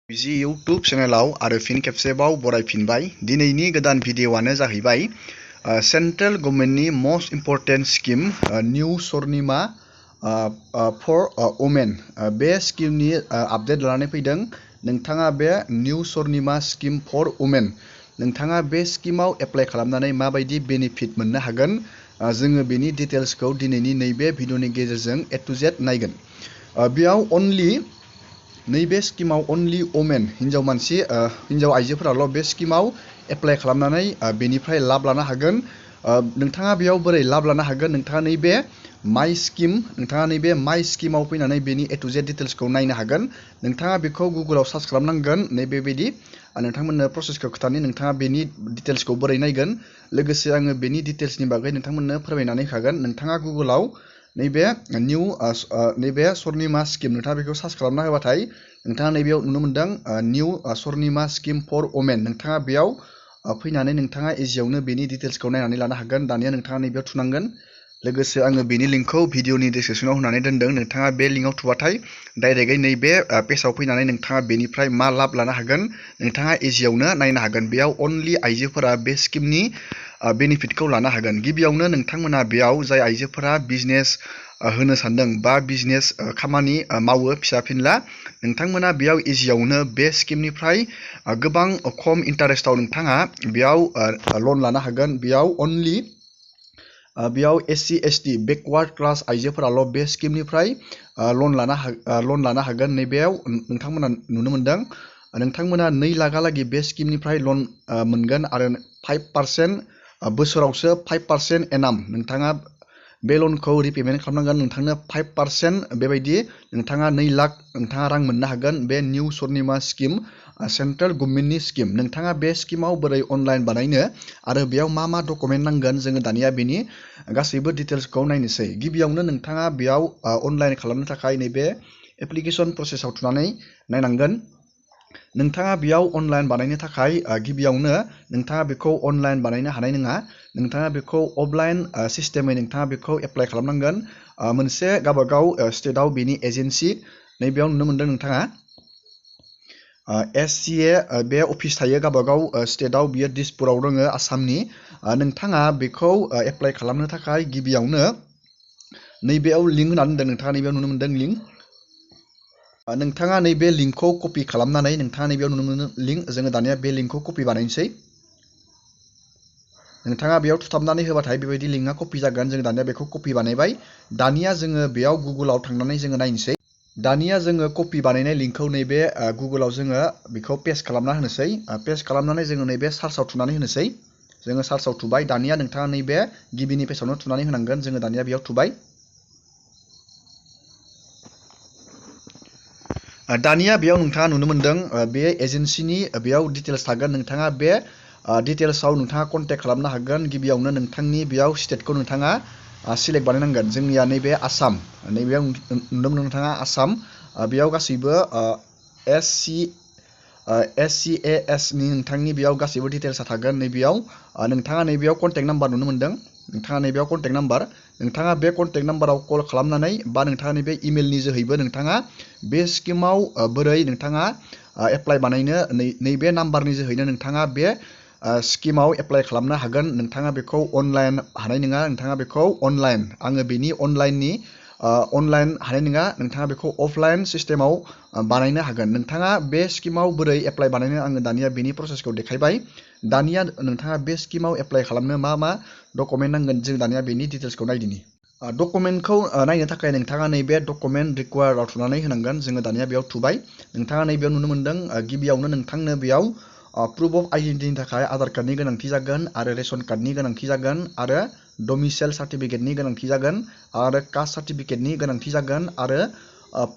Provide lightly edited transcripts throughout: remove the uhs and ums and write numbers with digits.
बिजि इउटुब चेनेलाव आरो फिन खेबसेबाव बरायफिनबाय। दिनैनि गोदान भिडिअ'आनो जाहैबाय सेन्ट्रेल गभर्नमेन्टनि most important scheme new Swarnima for women बे स्किमनि आपडेट लानानै फैदों। नोंथाङा बे new Swarnima scheme for women नोंथाङा बे स्किमाव एप्लाइ खालामनानै माबायदि बेनिफिट मोननो हागोन, जोङो बेनि डिटेल्सखौ दिनैनि नैबे भिडिअ'नि गेजेरजों ए टु जेड नायगोन। बेयाव नैबे स्किमाव अनलि वुमेन हिन्जाव आइजोफोराल' बे स्किमाव एप्लाइ खालामनानै बेनिफ्राय लाब लानो हागोन। नोंथाङा बेयाव बोरै लाब लानो हागोन, नोंथाङा नैबे माइ स्किमाव फैनानै बेनि ए टु जेड डिटेल्सखौ नायनो हागोन। नोंथाङा बेखौ गुगोलाव सार्च खालामनांगोन। नैबेबायदि नोंथांमोननो प्रसेसखौ खोथानि, नोंथाङा बेनि डिटेल्सखौ बोरै नायगोन। लोगोसे आङो बेनि डिटेल्सनि बागै नोंथांमोननो फोरमायनानै होखागोन। नोंथाङा गुगोलाव नैबे स्वर्निमा स्किम नोंथाङा बेखौ सार्च खालामना होबाथाय नोंथाङा नैबेयाव नुनो मोन्दों new Swarnima scheme for women. नोंथाङा बेयाव फैनानै नोंथाङा इजियावनो बेनि डिटेल्सखौ नायनानै लानो हागोन। दानिया नोंथाङा नैबेयाव थुनांगोन। लोगोसे आङो बेनि लिंकखौ भिडिअनि डिसक्रिपसनाव होनानै दोनदों। नोंथाङा बे लिंकआव थुबाथाय डाइरेक्टयै नैबे पेजाव फैनानै नोंथाङा बेनिफ्राय मा लाब लानो हागोन नोंथाङा इजियावनो नायनो हागोन। बेयाव अनलि आइजोफोरा बे स्किमनि बेनिफिटखौ लानो हागोन। गिबियावनो नोंथांमोना बेयाव जाय आइजोफोरा बिजनेस होनो सानदों बा बिजनेस खामानि मावो फिसा फिनला, नोंथांमोना बेयाव इजियावनो बे स्किमनिफ्राय गोबां खम इन्टारेस्टआव नोंथाङा बेयाव लन लानो हागोन। बेयाव SC ST बेकवार्ड क्लास आइजोफोराल' बे स्किमनिफ्राय लन लानो हागोन। नैबेयाव नोंथांमोना नुनो मोन्दों नोंथांमोना 2 लाखहालागै बे स्किमनिफ्राय लन मोनगोन आरो 5% बोसोरावसो 5% एनाम नोंथाङा बे लनखौ रिपेमेन्ट खालामनांगोन। नोंथांनो 5% बेबायदि नोंथाङा 2 लाख नोंथाङा रां मोननो हागोन। बे निउ स्वर्निमा स्किम सेन्ट्रेल गभर्नमेन्टनि स्किम। नोंथाङा बे स्किमाव बोरै अनलाइन बानायनो आरो बेयाव मा मा डकुमेन्ट नांगोन, जोङो दानिया बेनि गासैबो डिटेल्सखौ नायनोसै। गिबियावनो नोंथाङा बेयाव अनलाइन खालामनो थाखाय नैबे एप्लिकेसन प्रसेसआव थुनानै नायनांगोन। नोंथाङा बेयाव अनलाइन बानायनो थाखाय गिबियावनो नोंथाङा बेखौ अनलाइन बानायनो हानाय नङा। नोंथाङा बेखौ अफलाइन सिस्टेमै नोंथाङा बेखौ एप्लाइ खालामनांगोन। मोनसे गावबागाव स्टेटआव बेनि एजेन्सि नैबेयाव नुनो मोन्दों नोंथाङा SCA बे अफिस थायो गावबागाव स्टेटआव। बियो दिसपुराव दङ आसामनि। नोंथाङा बेखौ एप्लाइ खालामनो थाखाय गिबियावनो नैबेयाव लिंक होनानै दोनदों। नोंथाङा नैबेयाव नुनो मोन्दों लिंक। नोंथाङा नैबे लिंकखौ कपि खालामनानै नोंथाङा नैबेयाव नुनो मोनो लिंक। जोङो दानिया बे लिंकखौ कपि बानायनोसै। नोंथाङा बेयाव थुथाबनानै होबाथाय बेबायदि लिंकआ कपि जागोन। जों दानिया बेखौ कपि बानायबाय। दानिया जोङो बेयाव गुगोलाव थांनानै जोङो नायनोसै। दानिया जोङो कपि बानायनाय लिंकखौ नैबे गुगोलाव जोङो बेखौ पेस्ट खालामना होनोसै। पेस्ट खालामनानै जोङो नैबे सार्चआव थुनानै होनोसै। जोङो सार्चआव थुबाय। दानिया नोंथाङा नैबे गिबिनि पेजावनो थुनानै होनांगोन। जोङो दानिया बेयाव थुबाय। दानिया बेयाव नोंथाङा नुनो मोन्दों बे एजेन्सिनि बेयाव डिटेल्स थागोन। नोंथाङा बे डिटेल्सआव नोंथाङा कन्टेक्ट खालामनो हागोन। गिबियावनो नोंथांनि बेयाव स्टेटखौ नोंथाङा सिलेक्ट बानायनांगोन। जोंनिया नैबे आसाम। नैबेयाव नुनो मोनो नोंथाङा आसाम। बेयाव गासैबो SCAS नि नोंथांनि बेयाव गासैबो डिटेल्सआ थागोन। नैबेयाव नोंथाङा नैबेयाव कन्टेक्ट नाम्बार नुनो मोन्दों। नोंथाङा नैबेयाव कन्टेक्ट नाम्बार, नोंथाङा बे कन्टेक्ट नाम्बाराव कल खालामनानै बा नोंथाङा नैबे इमेलनि जोहैबो नोंथाङा बे स्किमाव बोरै नोंथाङा एप्लाइ बानायनो नैबे नाम्बारनि जोहैनो नोंथाङा बे स्किमाव एप्लाइ खालामनो हागोन। नोंथाङा बेखौ अनलाइन हानाय नङा। नोंथाङा बेखौ आङो बेनि अनलाइन हानाय नङा। नोंथाङा बेखौ अफलाइन सिस्टेमाव बानायनो हागोन। नोंथाङा बे स्किमाव बोरै एप्लाइ बानायनो आङो दानिया बेनि प्रसेसखौ देखायबाय। दानिया नोंथाङा बे स्किमाव एप्लाइ खालामनो मा मा डकुमेन्ट नांगोन, जों दानिया बेनि डिटेल्सखौ नायदिनि। डकुमेन्टखौ नायनो थाखाय नोंथाङा नैबे डकुमेन्ट रिक्वायार्डआव थुनानै होनांगोन। जोङो दानिया बेयाव थुबाय। नोंथाङा नैबेयाव नुनो मोन्दों गिबियावनो नोंथांनो बेयाव प्रुफ अफ आइडेन्टिटिनि थाखाय आधार कार्डनि गोनांथि जागोन आरो रेशन कार्डनि गोनांथि जागोन आरो डमिसाइल सार्टिफिकेटनि गोनांथि जागोन आरो कास्ट सार्टिफिकेटनि गोनांथि जागोन आरो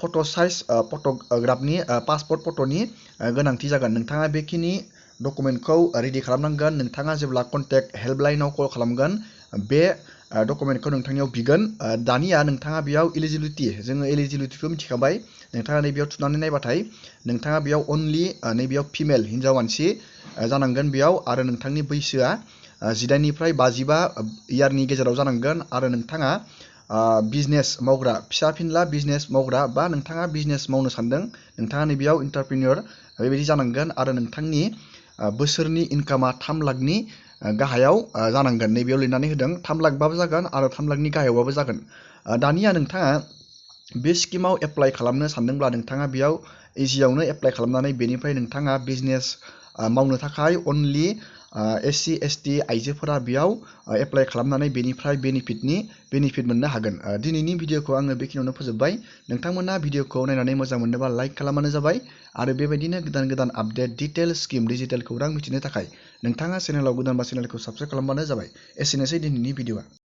फट' साइज फट'ग्राफनि पासपर्ट फट'नि गोनांथि जागोन। नोंथाङा बेखिनि डकुमेन्टखौ रेडि खालामनांगोन। नोंथाङा जेब्ला कन्टेक्ट हेल्पलाइनाव कल खालामगोन बे डकुमेन्टखौ नोंथांनियाव बिगोन। दानिया नोंथाङा बेयाव जोङो एलिजिबिलिटिखौ मिथिखाबाय। नोंथाङा नैबेयाव थुनानै नायबाथाय नोंथाङा बेयाव अनलि नैबेयाव फिमेल हिन्जाव मानसि जानांगोन बेयाव, आरो नोंथांनि बैसोआ 18 निफ्राय 55 इयारनि गेजेराव जानांगोन आरो नोंथाङा बिजनेस मावग्रा फिसा फिनला बिजनेस मावग्रा बा नोंथाङा बिजनेस मावनो सानदों, नोंथाङा नैबेयाव इन्टारप्रिनियर बेबायदि जानांगोन आरो नोंथांनि बोसोरनि इनकामा 3 लाखनि गाहायाव जानांगोन। नैबेयाव लिरनानै होदों 3 लाखबाबो जागोन आरो 3 लाखनि गाहायावबाबो जागोन। दानिया नोंथाङा बे स्किमाव एप्लाइ खालामनो सानदोंब्ला नोंथाङा बेयाव इजियावनो एप्लाइ खालामनानै बेनिफ्राय नोंथाङा बिजनेस मावनो थाखाय अनलि SC ST आइजोफोरा बेयाव एप्लाइ खालामनानै बेनिफ्राय बेनिफिट मोननो हागोन। दिनैनि भिडिअखौ आङो बेखिनियावनो फोजोबबाय। नोंथांमोना भिडिअखौ नायनानै मोजां मोनोबा लाइक खालामबानो जाबाय आरो बेबायदिनो गोदान गोदान आपडेट डिटेल स्किम डिजिटेल खौरां मिथिनो थाखाय नोंथाङा चेनेलाव गोदानबा चेनेलखौ साबस्क्राइब खालामबानो जाबाय। एसेनोसै दिनैनि भिडिअआ।